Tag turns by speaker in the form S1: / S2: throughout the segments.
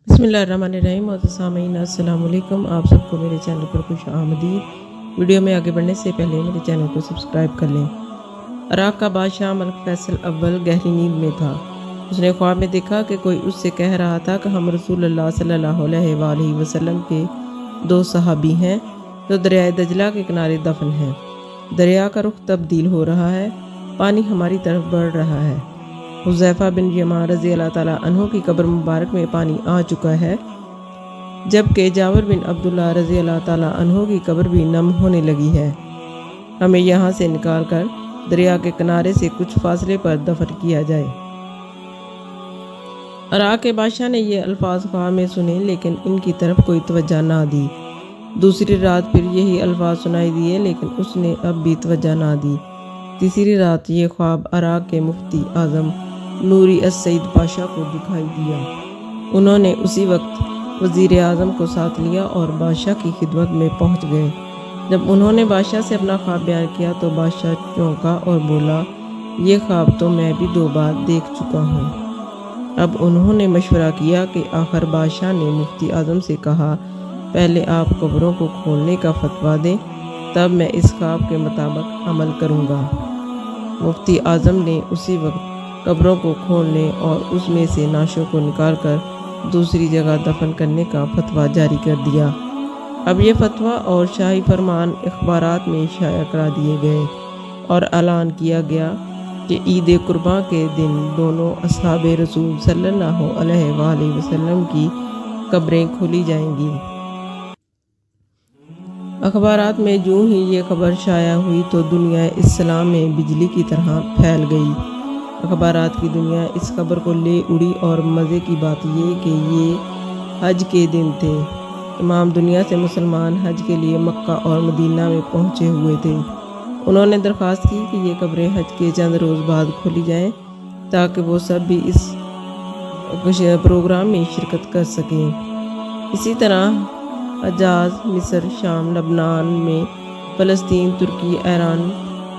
S1: बिस्मिल्लाहिर्रहमानिर्रहीम। और सामीन अस्सलाम वालेकुम। आप सबको मेरे चैनल पर खुश आमदीद। वीडियो में आगे बढ़ने से पहले मेरे चैनल को सब्सक्राइब कर लें। इराक़ का बादशाह मलिक फैसल अव्वल गहरी नींद में था। उसने ख्वाब में देखा कि कोई उससे कह रहा था कि हम रसूलुल्लाह सल्लल्लाहु अलैहि वसल्लम के दो सहाबी हैं जो दरियाए दजला के किनारे दफन हैं। दरिया का रुख तब्दील हो रहा है, पानी हमारी तरफ बढ़ रहा है। हुज़ैफ़ा बिन यमान रज़ी अल्लाह ताला अन्हु की कब्र मुबारक में पानी आ चुका है, जबकि जाबिर बिन अब्दुल्लाह रज़ी अल्लाह ताला अन्हु की कब्र भी नम होने लगी है। हमें यहाँ से निकाल कर दरिया के किनारे से कुछ फासले पर दफन किया जाए। इराक़ के बादशाह ने ये अल्फाज ख्वाब में सुने, लेकिन इनकी तरफ कोई तवज्जो ना दी। दूसरी रात फिर यही अल्फाज सुनाई दिए, लेकिन उसने अब भी तवज्जो ना दी। तीसरी रात ये ख्वाब इराक़ के मुफ्ती आज़म नूरी अस-सईद पाशा को दिखाई दिया। उन्होंने उसी वक्त वज़ीर आज़म को साथ लिया और बादशाह की खिदमत में पहुंच गए। जब उन्होंने बादशाह से अपना ख्वाब बयान किया तो बादशाह चौंका और बोला, ये ख्वाब तो मैं भी 2 बार देख चुका हूँ। अब उन्होंने मशवरा किया कि आखिर बादशाह ने मुफ्ती आज़म से कहा, पहले आप कब्रों को खोलने का फतवा दें, तब मैं इस ख्वाब के मुताबिक अमल करूँगा। मुफ्ती आज़म ने उसी वक्त कब्रों को खोलने और उसमें से नाशों को निकालकर दूसरी जगह दफन करने का फतवा जारी कर दिया। अब ये फतवा और शाही फरमान अखबारात में शाया करा दिए गए और ऐलान किया गया कि ईद कुर्बान के दिन दोनों असहाबे रसूल सल्लल्लाहु अलैहि वसल्लम की कब्रें खोली जाएंगी। अखबारात में यूं ही ये खबर शाया हुई तो दुनिया इस्लाम में बिजली की तरह फैल गई। अखबारात की दुनिया इस खबर को ले उड़ी और मज़े की बात ये कि ये हज के दिन थे। तमाम दुनिया से मुसलमान हज के लिए मक्का और मदीना में पहुँचे हुए थे। उन्होंने दरख्वास्त की कि ये कब्रें हज के चंद रोज़ बाद खोली जाएं, ताकि वो सब भी इस प्रोग्राम में शिरकत कर सकें। इसी तरह हजाज, मिस्र, शाम, लबनान में, फ़लस्तीन, तुर्की, ईरान,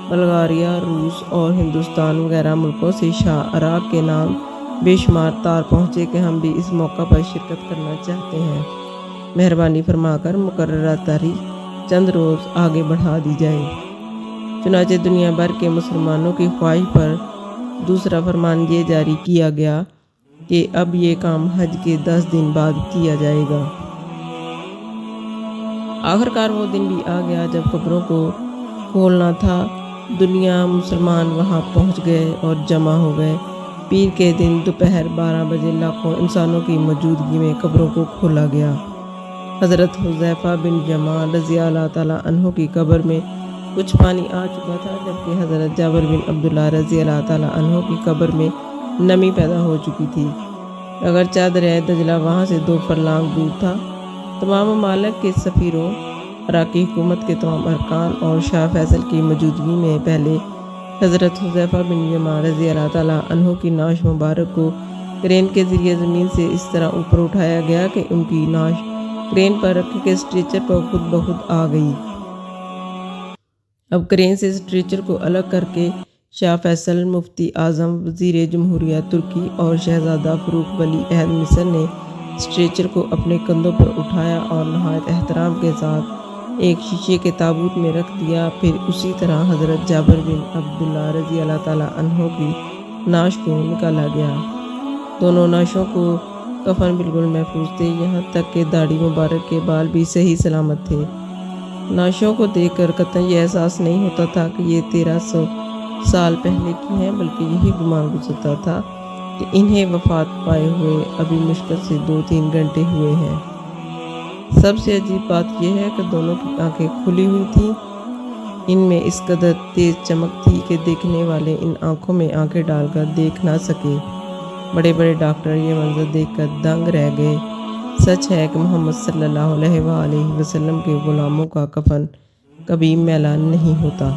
S1: बल्गारिया, रूस और हिंदुस्तान वगैरह मुल्कों से शाह इराक़ के नाम बेशुमार तार पहुँचे कि हम भी इस मौका पर शिरकत करना चाहते हैं। मेहरबानी फरमाकर मुकर्ररा तारीख चंद रोज़ आगे बढ़ा दी जाए। चुनांचे दुनिया भर के मुसलमानों की ख्वाहिश पर दूसरा फरमान ये जारी किया गया कि अब ये काम हज के 10 दिन बाद किया जाएगा। आखिरकार वो दिन भी आ गया जब कब्रों को खोलना था। दुनिया मुसलमान वहाँ पहुँच गए और जमा हो गए। पीर के दिन दोपहर 12 बजे लाखों इंसानों की मौजूदगी में कब्रों को खोला गया। हज़रत हुज़ैफ़ा बिन यमान रज़ी अल्लाह ताला अन्हु की कब्र में कुछ पानी आ चुका था, जबकि हज़रत जाबिर बिन अब्दुल्लाह रज़ी अल्लाह ताला अन्हु की कब्र में नमी पैदा हो चुकी थी। अगरचे दरियाए दजला वहाँ से 2 फरलांग दूर था। तमाम ममालिक के सफ़ीरों, इराक़ी हुकूमत के तमाम अरकान और शाह फैसल की मौजूदगी में पहले हज़रत हुज़ैफ़ा बिन यमान रज़ी अल्लाह ताला अन्हु की नाश मुबारक को क्रेन के ज़रिए ज़मीन से इस तरह ऊपर उठाया गया कि उनकी नाश क्रेन पर रखे के स्ट्रेचर पर खुद ब खुद आ गई। अब क्रेन से स्ट्रेचर को अलग करके शाह फैसल, मुफ्ती आज़म, वज़ीर जमहूरिया तुर्की और शहज़ादा फ़रूख वली अहद मिस्र ने स्ट्रेचर को अपने कंधों पर उठाया और नहायत एहतराम के साथ एक शीशे के ताबूत में रख दिया। फिर उसी तरह हज़रत जाबिर बिन अब्दुल्लाह रज़ी अल्लाह ताला अन्हु की नाश को निकाला गया। दोनों नाशों को कफन बिल्कुल महफूज थे, यहाँ तक कि दाढ़ी मुबारक के बाल भी सही सलामत थे। नाशों को देखकर कतई ये एहसास नहीं होता था कि ये 1300 साल पहले की हैं, बल्कि यही गुमान गुजरता था कि इन्हें वफ़ात पाए हुए अभी मुश्किल से 2-3 घंटे हुए हैं। सबसे अजीब बात यह है कि दोनों की आंखें खुली हुई थीं। इनमें इस कदर तेज़ चमक थी कि देखने वाले इन आंखों में आंखें डालकर देख ना सके। बड़े बड़े डॉक्टर ये मंजर देखकर दंग रह गए। सच है कि मोहम्मद सल्लल्लाहु अलैहि वसल्लम के ग़ुलामों का कफन कभी मैला नहीं होता।